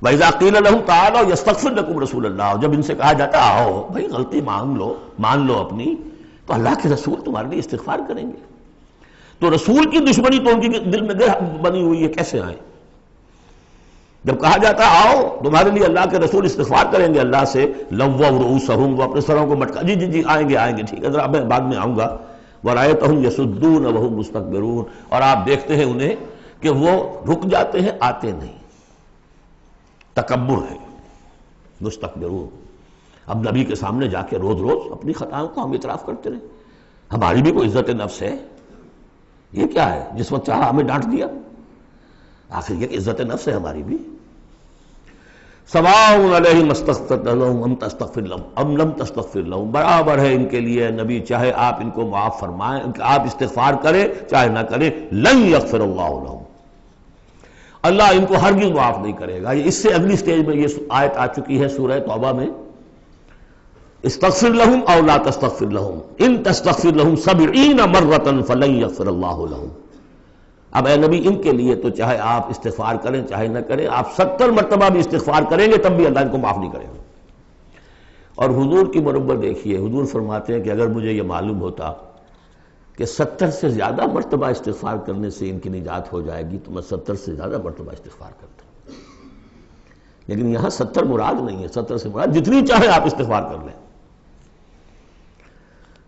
وَإِذَا قِيلَ لَهُمْ تَعَالَوْا يَسْتَغْفِرْ لَكُمْ رَسُولُ اللَّهِ، جب ان سے کہا جاتا ہے آؤ بھائی غلطی مان لو اپنی، تو اللہ کے رسول تمہارے لیے استغفار کریں گے۔ تو رسول کی دشمنی تو ان کے دل میں بنی ہوئی ہے، کیسے آئیں؟ جب کہا جاتا ہے آؤ تمہارے لیے اللہ کے رسول استغفار کریں گے اللہ سے، لَوَّوْا رُؤُوسَهُمْ، وہ اپنے سروں کو مٹکا، جی جی جی آئیں گے ٹھیک ہے ذرا میں بعد میں آؤں گا، وَرَأَيْتَهُمْ يَصُدُّونَ وَهُمْ مُسْتَكْبِرُونَ، اور آپ دیکھتے ہیں انہیں کہ وہ رک جاتے ہیں، آتے نہیں، تکبر ہے، مستکبرون۔ اب نبی کے سامنے جا کے روز روز اپنی خطاؤں کو ہم اعتراف کرتے رہے، ہماری بھی کوئی عزت نفس ہے؟ یہ کیا ہے جس وقت چاہا ہمیں ڈانٹ دیا؟ آخر یہ کہ عزت نفس ہے ہماری بھی۔ سواء علیہم استغفرت لہم ام تستغفر لہم ام لم تستغفر لہم، برابر ہے ان کے لیے نبی، چاہے آپ ان کو معاف فرمائیں، آپ استغفار کریں چاہے نہ کریں، لن یغفر اللہ لہم، اللہ ان کو ہرگز معاف نہیں کرے گا۔ اس سے اگلی سٹیج میں یہ آیت آ چکی ہے سورہ توبہ میں، استغفر لہم او لا تستغفر لہم ان تستغفر لہم 70 مرۃ فلن یغفر اللہ لہم۔ اب اے نبی ان کے لیے تو چاہے آپ استغفار کریں چاہے نہ کریں، آپ 70 مرتبہ بھی استغفار کریں گے تب بھی اللہ ان کو معاف نہیں کرے گا۔ اور حضور کی مربت دیکھیے، حضور فرماتے ہیں کہ اگر مجھے یہ معلوم ہوتا کہ 70 سے زیادہ مرتبہ استغفار کرنے سے ان کی نجات ہو جائے گی تو میں 70 سے زیادہ مرتبہ استغفار کرتا، لیکن یہاں 70 مراد نہیں ہے، 70 سے مراد جتنی چاہے آپ استغفار کر لیں۔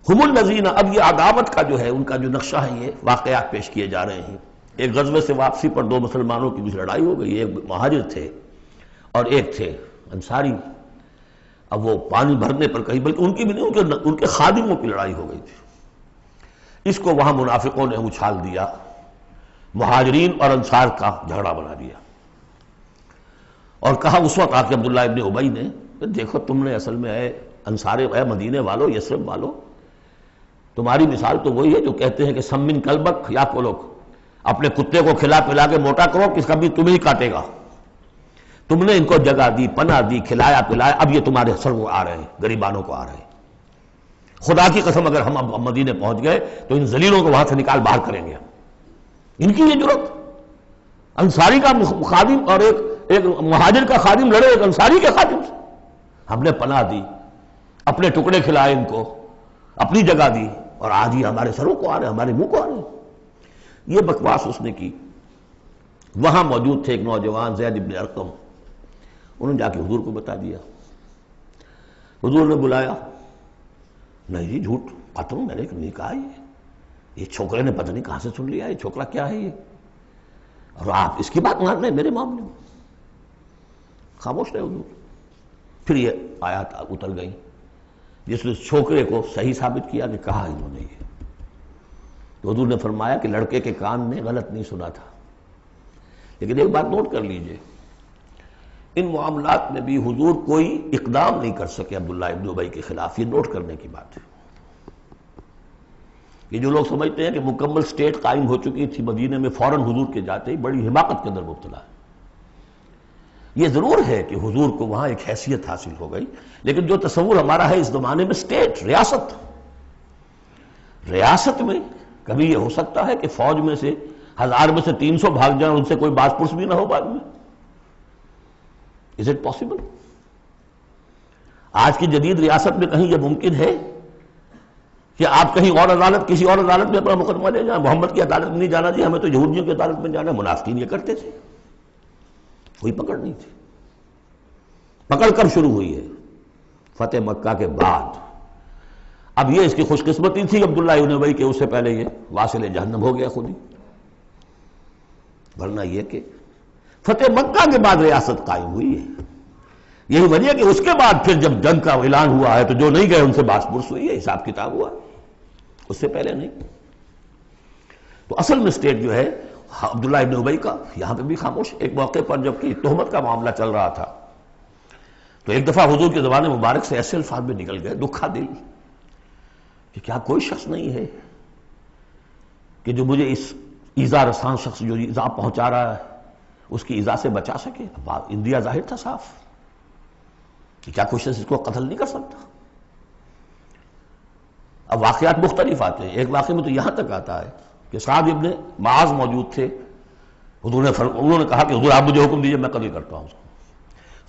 ہم الذین، اب یہ عداوت کا جو ہے ان کا جو نقشہ ہے، یہ واقعات پیش کیے جا رہے ہیں۔ ایک غزوے سے واپسی پر دو مسلمانوں کی کچھ لڑائی ہو گئی، ایک مہاجر تھے اور ایک تھے انصاری۔ اب وہ پانی بھرنے پر کہیں، بلکہ ان کی بھی نہیں، ان کے خادموں کی لڑائی ہو گئی تھی۔ اس کو وہاں منافقوں نے اچھال دیا، مہاجرین اور انصار کا جھگڑا بنا دیا، اور کہا اس وقت آ کے عبداللہ ابن ابی نے، دیکھو تم نے اصل میں اے انصار، اے مدینے والو، یثرب والو، تمہاری مثال تو وہی ہے جو کہتے ہیں کہ سمن کلبک یا کولوک، اپنے کتے کو کھلا پلا کے موٹا کرو کہ کبھی تمہیں ہی کاٹے گا۔ تم نے ان کو جگہ دی، پناہ دی، کھلایا پلایا، اب یہ تمہارے سر وہ آ رہے ہیں، غریبانوں کو آ رہے ہیں۔ خدا کی قسم اگر ہم اب مدینے پہنچ گئے تو ان ذلیلوں کو وہاں سے نکال باہر کریں گے۔ ان کی یہ جرت، انصاری کا خادم اور ایک مہاجر کا خادم لڑے ایک انصاری کے خادم سے، ہم نے پناہ دی، اپنے ٹکڑے کھلائے ان کو، اپنی جگہ دی، اور آج ہی ہمارے سروں کو آ رہے ہیں، ہمارے منہ کو آ رہے ہیں۔ یہ بکواس اس نے کی۔ وہاں موجود تھے ایک نوجوان زید ابن ارقم، انہوں نے جا کے حضور کو بتا دیا۔ حضور نے بلایا، نہیں جی جھوٹ قطع، میں نے نہیں کہا، یہ چھوکرے نے پتہ نہیں کہاں سے سن لیا، یہ چھوکرا کیا ہے یہ، اور آپ اس کی بات مان رہے ہیں میرے معاملے میں؟ خاموش رہے حضور۔ پھر یہ آیات اتر گئی جس نے چھوکرے کو صحیح ثابت کیا کہ کہا انہوں نے یہ۔ تو حضور نے فرمایا کہ لڑکے کے کان نے غلط نہیں سنا تھا، لیکن ایک بات نوٹ کر لیجئے، ان معاملات میں بھی حضور کوئی اقدام نہیں کر سکے عبداللہ ابن ابی کے خلاف، یہ نوٹ کرنے کی بات ہے۔ یہ جو لوگ سمجھتے ہیں کہ مکمل سٹیٹ قائم ہو چکی تھی مدینے میں، فوراً حضور کے جاتے ہی بڑی حماقت کے اندر مبتلا ہے۔ یہ ضرور ہے کہ حضور کو وہاں ایک حیثیت حاصل ہو گئی، لیکن جو تصور ہمارا ہے اس زمانے میں سٹیٹ، ریاست میں کبھی یہ ہو سکتا ہے کہ فوج میں سے 1000 میں سے 300 بھاگ جائیں، ان سے کوئی باز پرس بھی نہ ہو بعد میں؟ Is it possible؟ آج کی جدید ریاست میں کہیں یہ ممکن ہے کہ آپ کہیں اور عدالت، کسی اور عدالت میں اپنا مقدمہ لے جائیں؟ محمد کی عدالت میں نہیں جانا جی، ہمیں تو یہودیوں کی عدالت میں جانا ہے۔ منافقین یہ کرتے تھے، کوئی پکڑ نہیں تھی۔ پکڑ کب شروع ہوئی ہے؟ فتح مکہ کے بعد۔ اب یہ اس کی خوش قسمتی تھی عبداللہ ابن ابی کہ اس سے پہلے یہ واصل جہنم ہو گیا خود ہی، ورنہ یہ کہ فتح مکہ کے بعد ریاست قائم ہوئی ہے۔ یہی وجہ کہ اس کے بعد پھر جب جنگ کا اعلان ہوا ہے تو جو نہیں گئے ان سے باس پرس ہوئی ہے، حساب کتاب ہوا، اس سے پہلے نہیں۔ تو اصل میں سٹیٹ جو ہے عبداللہ ابن ابی کا، یہاں پہ بھی خاموش۔ ایک موقع پر جب کہ تہمت کا معاملہ چل رہا تھا تو ایک دفعہ حضور کے زبان مبارک سے ایسے الفاظ میں نکل گئے، دکھا دل، کہ کیا کوئی شخص نہیں ہے کہ جو مجھے اس ایذا رسان شخص جو ایذا پہنچا رہا ہے اس کی ایذا سے بچا سکے؟ اب اندیا ظاہر تھا صاف کہ کیا کوئی شخص اس کو قتل نہیں کر سکتا۔ اب واقعات مختلف آتے ہیں، ایک واقعے میں تو یہاں تک آتا ہے کہ سعد ابن معاذ موجود تھے، حضور نے انہوں نے کہا کہ حضور آپ مجھے حکم دیجئے، میں قتل کرتا ہوں اس کو۔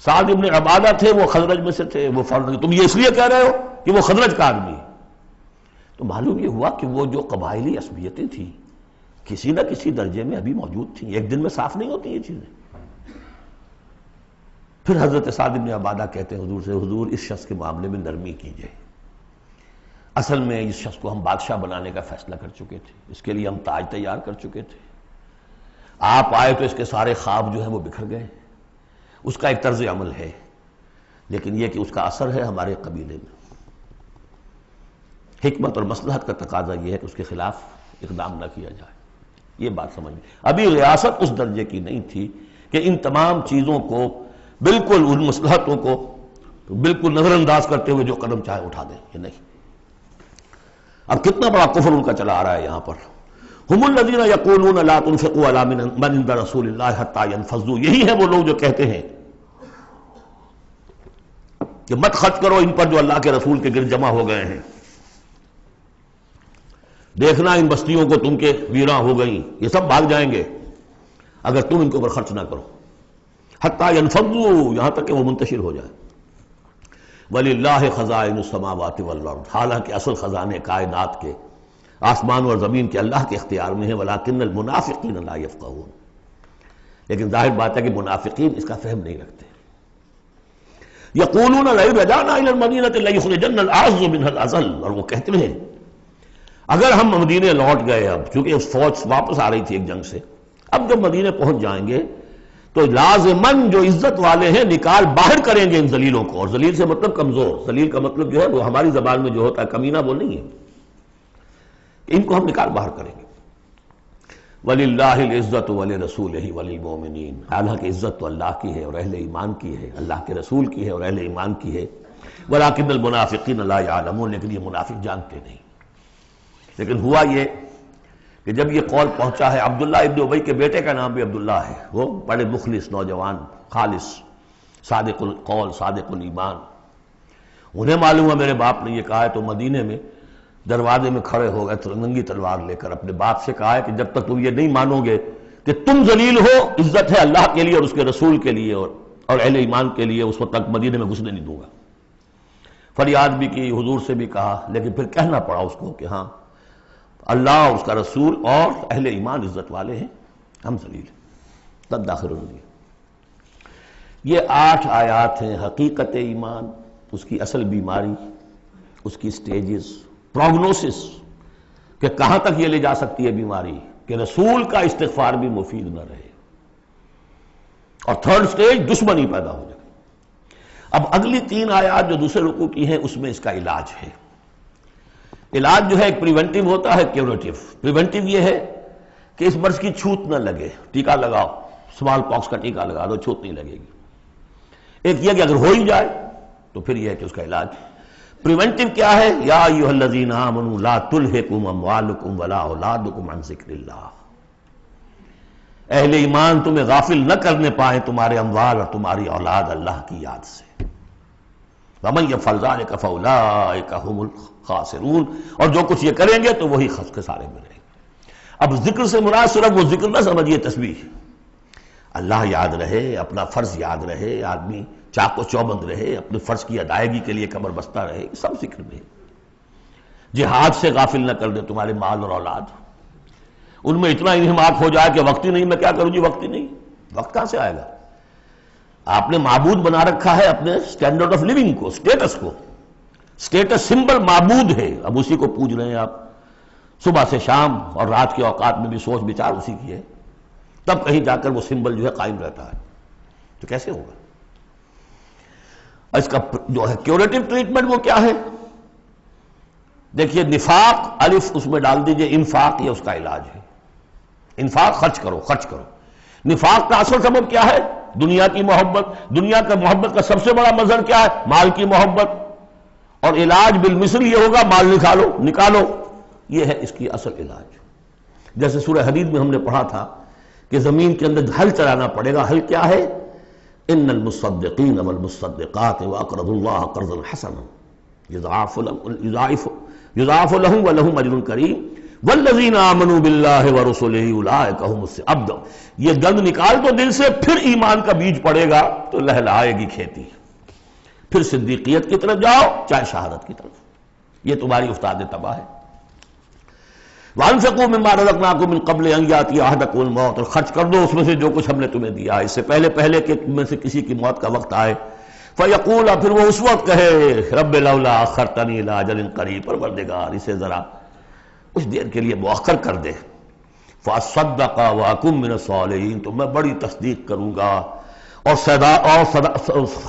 سعد ابن عبادہ تھے، وہ خزرج میں سے تھے، وہ فوراً تم یہ اس لیے کہہ رہے ہو کہ وہ خزرج کا آدمی ہے؟ تو معلوم یہ ہوا کہ وہ جو قبائلی عصبیتیں تھیں کسی نہ کسی درجے میں ابھی موجود تھیں، ایک دن میں صاف نہیں ہوتی یہ چیزیں۔ پھر حضرت سعد بن عبادہ کہتے ہیں حضور سے، حضور اس شخص کے معاملے میں نرمی کیجئے، اصل میں اس شخص کو ہم بادشاہ بنانے کا فیصلہ کر چکے تھے، اس کے لیے ہم تاج تیار کر چکے تھے، آپ آئے تو اس کے سارے خواب جو ہیں وہ بکھر گئے۔ اس کا ایک طرز عمل ہے، لیکن یہ کہ اس کا اثر ہے ہمارے قبیلے میں۔ حکمت اور مصلحت کا تقاضا یہ ہے کہ اس کے خلاف اقدام نہ کیا جائے، یہ بات سمجھ۔ ابھی ریاست اس درجے کی نہیں تھی کہ ان تمام چیزوں کو بالکل، ان مصلحتوں کو بالکل نظر انداز کرتے ہوئے جو قدم چاہے اٹھا دیں، یہ نہیں۔ اب کتنا بڑا کفر ان کا چلا آ رہا ہے یہاں پر۔ ہم الذین یقولون لا تنفقوا علی من عند رسول اللہ حتی ینفضوا، یہی ہیں وہ لوگ جو کہتے ہیں کہ مت خرچ کرو ان پر جو اللہ کے رسول کے گرد جمع ہو گئے ہیں، دیکھنا ان بستیوں کو تم کے ویراں ہو گئیں، یہ سب بھاگ جائیں گے اگر تم ان کے اوپر خرچ نہ کرو، حتی ینفضوا، یہاں تک کہ وہ منتشر ہو جائے۔ وَلِلَّهِ خَزَائِنُ السَّمَاوَاتِ وَالْأَرْضِ، حالانکہ اصل خزانے کائنات کے، آسمان اور زمین کے اللہ کے اختیار میں ہیں، وَلَٰكِنَّ الْمُنَافِقِينَ لَا يَفْقَهُونَ، لیکن ظاہر بات ہے کہ منافقین اس کا فہم نہیں رکھتے۔ يَقُولُونَ لَئِن رَجَعْنَا إِلَى الْمَدِينَةِ لَيُخْرِجَنَّ الْأَعَزُّ مِنْهَا الْأَذَلَّ، اور وہ کہتے ہیں اگر ہم مدینے لوٹ گئے، اب چونکہ فوج واپس آ رہی تھی ایک جنگ سے، اب جب مدینے پہنچ جائیں گے تو لازماً جو عزت والے ہیں نکال باہر کریں گے ان ذلیلوں کو، اور ذلیل سے مطلب کمزور، ذلیل کا مطلب جو ہے وہ ہماری زبان میں جو ہوتا ہے کمینہ، وہ نہیں ہے، ان کو ہم نکال باہر کریں گے۔ وَلِلَّهِ الْعِزَّةُ وَلِرَسُولِهِ وَلِلْمُؤْمِنِينَ، حالانکہ عزت تو اللہ کی ہے اور اہل ایمان کی ہے، اللہ کے رسول کی ہے اور اہل ایمان کی ہے۔ وَلَٰكِنَّ الْمُنَافِقِينَ لَا يَعْلَمُونَ، لیکن یہ منافق جانتے نہیں۔ لیکن ہوا یہ کہ جب یہ قول پہنچا ہے، عبداللہ ابن ابی کے بیٹے کا نام بھی عبداللہ ہے، وہ بڑے مخلص نوجوان، خالص، صادق القول، صادق الایمان، انہیں معلوم ہے میرے باپ نے یہ کہا ہے، تو مدینے میں دروازے میں کھڑے ہو گئے ننگی تلوار لے کر، اپنے باپ سے کہا ہے کہ جب تک تم یہ نہیں مانو گے کہ تم ذلیل ہو، عزت ہے اللہ کے لیے اور اس کے رسول کے لیے اور اہل ایمان کے لیے، اس وقت تک مدینے میں گھسنے نہیں دوں گا۔ فریاد بھی کی، حضور سے بھی کہا، لیکن پھر کہنا پڑا اس کو کہ ہاں اللہ، اس کا رسول اور اہل ایمان عزت والے ہیں، ہم ذلیل ہیں، تب داخل ہونے۔ یہ 8 آیات ہیں حقیقت ایمان، اس کی اصل بیماری، اس کی سٹیجز، پروگنوسس کہ کہاں تک یہ لے جا سکتی ہے بیماری کہ رسول کا استغفار بھی مفید نہ رہے، اور 3rd سٹیج دشمنی پیدا ہو جائے۔ اب اگلی 3 آیات جو دوسرے رکوع کی ہیں اس میں اس کا علاج ہے۔ علاج جو ہے ایک پریونٹیو ہوتا ہے، کیوریٹیو۔ پریونٹیو یہ ہے کہ اس مرض کی چھوت نہ لگے، ٹیکہ لگاؤ، اسمال پاکس کا ٹیکہ لگا دو، چھوت نہیں لگے گی۔ ایک یہ کہ اگر ہو ہی جائے تو پھر یہ ہے کہ اس کا علاج۔ پریونٹیو کیا ہے؟ یا ایھا الذین آمنوا لا تلھکم اموالکم ولا اولادکم عن ذکر اللہ، اہل ایمان تمہیں غافل نہ کرنے پائیں تمہارے اموال اور تمہاری اولاد اللہ کی یاد سے۔ وَمَن يَفْعَلْ ذَلِكَ فَأُولَٰئِكَ هُمُ الْخَاسِرُونَ، اور جو کچھ یہ کریں گے تو وہی خسارے میں رہیں گے۔ اب ذکر سے مراد صرف وہ ذکر نہ سمجھیے تسبیح، اللہ یاد رہے، اپنا فرض یاد رہے، آدمی چاق و چوبند رہے، اپنے فرض کی ادائیگی کے لیے کمر بستہ رہے، سب ذکر میں۔ جہاد سے غافل نہ کر دیں تمہارے مال اور اولاد، ان میں اتنا انہماک ہو جائے کہ وقت ہی نہیں، میں کیا کروں جی، وقت ہی نہیں، وقت کہاں سے آئے گا؟ آپ نے معبود بنا رکھا ہے اپنے سٹینڈرڈ آف لیونگ کو، سٹیٹس کو، سٹیٹس سمبل معبود ہے، اب اسی کو پوج رہے ہیں آپ، صبح سے شام اور رات کے اوقات میں بھی سوچ بچار اسی کی ہے، تب کہیں جا کر وہ سمبل جو ہے قائم رہتا ہے، تو کیسے ہوگا؟ اس کا جو ہے کیوریٹو ٹریٹمنٹ وہ کیا ہے؟ دیکھیے، نفاق الف اس میں ڈال دیجئے، انفاق یہ اس کا علاج ہے۔ انفاق، خرچ کرو، خرچ کرو۔ نفاق کا اصل سبب کیا ہے؟ دنیا کی محبت۔ دنیا کا محبت کا سب سے بڑا مظہر کیا ہے؟ مال کی محبت، اور علاج بالمثل یہ ہوگا مال نکالو، یہ ہے اس کی اصل علاج۔ جیسے سورہ حدید میں ہم نے پڑھا تھا کہ زمین کے اندر ہل چلانا پڑے گا۔ ہل کیا ہے؟ ان المصدقین والمصدقات واقرضوا اللہ قرضا حسنا یضاعف لهم ولهم اجر کریم والذین آمنوا باللہ ورسلہ اولئک هم اب یہ گند نکال تو دل سے، پھر ایمان کا بیج پڑے گا تو لہلائے گی کھیتی، پھر صدیقیت کی طرف جاؤ چاہے شہادت کی طرف، یہ تمہاری افتاد تباہ ہے۔ وَأَنفِقُوا مِمَّا رَزَقْنَاكُم مِّن قَبْلِ أَن يَأْتِيَ أَحَدَكُمُ الْمَوْتُ، اور خرچ کر دو اس میں سے جو کچھ ہم نے تمہیں دیا ہے، اس سے پہلے کہ تم میں سے کسی کی موت کا وقت آئے۔ فَيَقُولَ، پھر وہ اس وقت کہے، رَبِّ لَوْلَا أَخَّرْتَنِي إِلَىٰ أَجَلٍ قَرِيبٍ، پروردگار اسے ذرا کچھ دیر کے لیے مؤخر کر دے۔ فَأَصَّدَّقَ وَأَكُن مِّنَ الصَّالِحِينَ، تو میں بڑی تصدیق کروں گا اور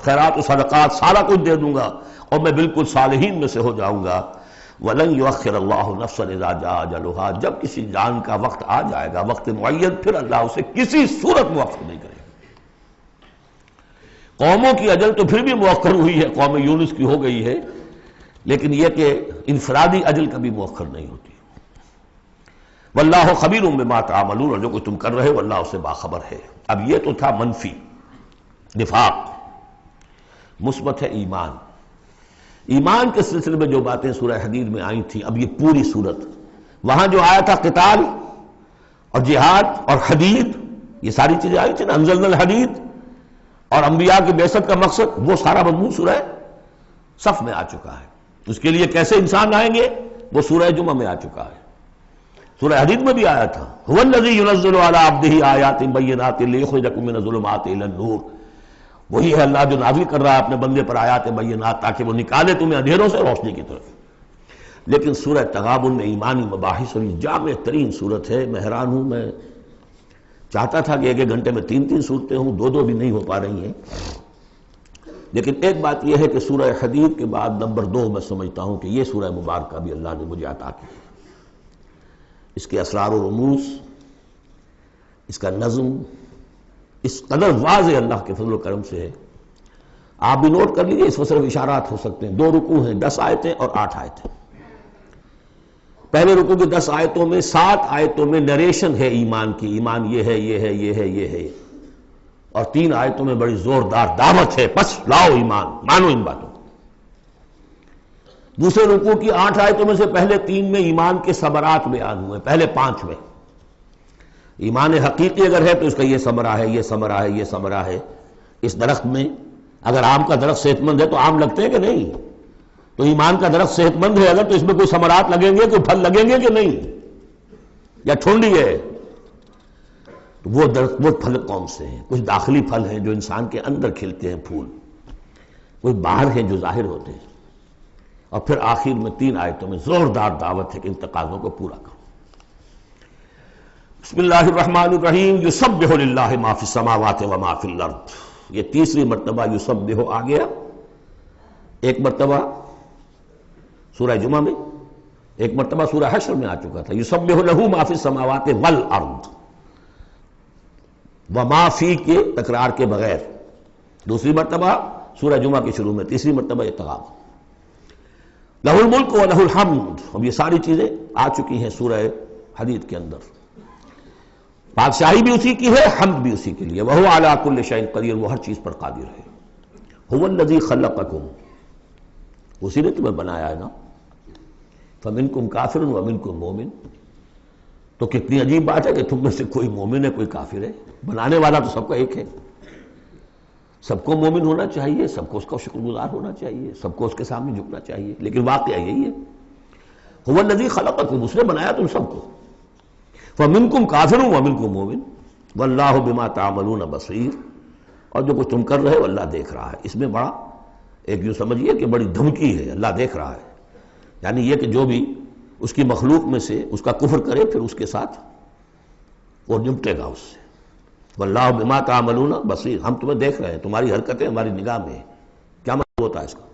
خیرات و صدقات سارا کچھ دے دوں گا، اور میں بالکل صالحین میں سے ہو جاؤں گا۔ وَلَن يُؤَخِّرَ اللَّهُ نَفْسًا إِذَا جَاءَ أَجَلُهَا، جب کسی جان کا وقت آ جائے گا، وقت معین، پھر اللہ اسے کسی صورت مؤخر نہیں کرے گا۔ قوموں کی اجل تو پھر بھی مؤخر ہوئی ہے، قوم یونس کی ہو گئی ہے، لیکن یہ کہ انفرادی اجل کبھی مؤخر نہیں ہوتی۔ واللہ خبیر بما تعملون، اور جو کچھ تم کر رہے ہو اللہ اسے باخبر ہے۔ اب یہ تو تھا منفی نفاق، مثبت ہے ایمان۔ ایمان کے سلسلے میں جو باتیں سورہ حدید میں آئی تھیں، اب یہ پوری صورت، وہاں جو آیا تھا قتال اور جہاد اور حدید، یہ ساری چیزیں آئی تھیں نا، انزلنا الحدید، اور انبیاء کی بعثت کا مقصد، وہ سارا مضمون سورہ صف میں آ چکا ہے۔ اس کے لیے کیسے انسان آئیں گے وہ سورہ جمعہ میں آ چکا ہے۔ سورہ حدید میں بھی آیا تھا، هو الذی ينزل علی عبدہ آیات بینات لیخرجکم من الظلمات الی النور، وہی ہے اللہ جو نازل کر رہا ہے اپنے بندے پر آیات بینات تاکہ وہ نکالے تمہیں اندھیروں سے روشنی کی طرف۔ لیکن سورہ تغابن میں ایمانی مباحث اور جامع ترین صورت ہے۔ میں حیران ہوں، میں چاہتا تھا کہ ایک ایک گھنٹے میں 3 صورتیں ہوں، 2 بھی نہیں ہو پا رہی ہیں، لیکن ایک بات یہ ہے کہ سورہ حدید کے بعد نمبر 2 میں سمجھتا ہوں کہ یہ سورہ مبارکہ بھی اللہ نے مجھے عطا کی۔ اس کے اسرار و رموز، اس کا نظم اس قدر واضح اللہ کے فضل و کرم سے ہے۔ آپ بھی نوٹ کر لیجئے، اس میں صرف اشارات ہو سکتے ہیں۔ 2 رکوع ہیں، 10 آیتیں اور 8 آیتیں۔ پہلے رکوع کی 10 آیتوں میں 7 آیتوں میں نریشن ہے ایمان کی، ایمان یہ ہے، یہ ہے، یہ ہے، یہ ہے، اور 3 آیتوں میں بڑی زوردار دعوت ہے، بس لاؤ ایمان، مانو ان باتوں۔ دوسرے رکوع کی 8 آیتوں میں سے پہلے 3 میں ایمان کے ثمرات بیان ہوئے، پہلے 5 میں ایمان حقیقی اگر ہے تو اس کا یہ ثمرہ ہے، یہ ثمرہ ہے، یہ ثمرہ ہے۔ اس درخت میں اگر آم کا درخت صحت مند ہے تو آم لگتے ہیں کہ نہیں؟ تو ایمان کا درخت صحت مند ہے اگر، تو اس میں کوئی ثمرات لگیں گے، کوئی پھل لگیں گے کہ نہیں؟ یا ٹھونڈی ہے؟ وہ درخت، وہ پھل کون سے ہیں؟ کچھ داخلی پھل ہیں جو انسان کے اندر کھلتے ہیں پھول، کوئی باہر ہیں جو ظاہر ہوتے ہیں، اور پھر آخر میں 3 آیتوں میں زوردار دعوت ہے کہ ان تقاضوں کو پورا کرو۔ بسم اللہ الرحمن الرحیم، یسبح للہ ما فی السماوات و ما فی الارض، یہ تیسری مرتبہ یسبح آ گیا۔ ایک مرتبہ سورہ جمعہ میں، ایک مرتبہ سورہ حشر میں آ چکا تھا، یسبح لہ ما فی السماوات والارض، وما فی کے تکرار کے بغیر، دوسری مرتبہ سورہ جمعہ کے شروع میں، تیسری مرتبہ یہ تغابن۔ لہ الملک و لہ الحمد، اب یہ ساری چیزیں آ چکی ہیں سورہ حدید کے اندر۔ بادشاہی بھی اسی کی ہے، حمد بھی اسی کے لیے، وہو علی کل شیء قدیر، وہ ہر چیز پر قادر ہے۔ هو الذی خلقکم، اسی نے تمہیں بنایا ہے نا، فمنکم کافر ومنکم مومن، تو کتنی عجیب بات ہے کہ تم میں سے کوئی مومن ہے کوئی کافر ہے، بنانے والا تو سب کا ایک ہے۔ سب کو مومن ہونا چاہیے، سب کو اس کا شکر گزار ہونا چاہیے، سب کو اس کے سامنے جھکنا چاہیے، لیکن واقعہ یہی ہے، هو الذی خلقکم، اس نے بنایا تم سب کو، فمنکم کافر ومنکم مومن واللہ بما تعملون بصیر، اور جو کچھ تم کر رہے ہو اللہ دیکھ رہا ہے۔ اس میں بڑا ایک یوں سمجھیے کہ بڑی دھمکی ہے، اللہ دیکھ رہا ہے، یعنی یہ کہ جو بھی اس کی مخلوق میں سے اس کا کفر کرے پھر اس کے ساتھ وہ نمٹے گا اس سے۔ واللہ بما تعملون بصیر، ہم تمہیں دیکھ رہے ہیں، تمہاری حرکتیں ہماری نگاہ میں ہیں۔ کیا مطلب ہوتا ہے اس کا؟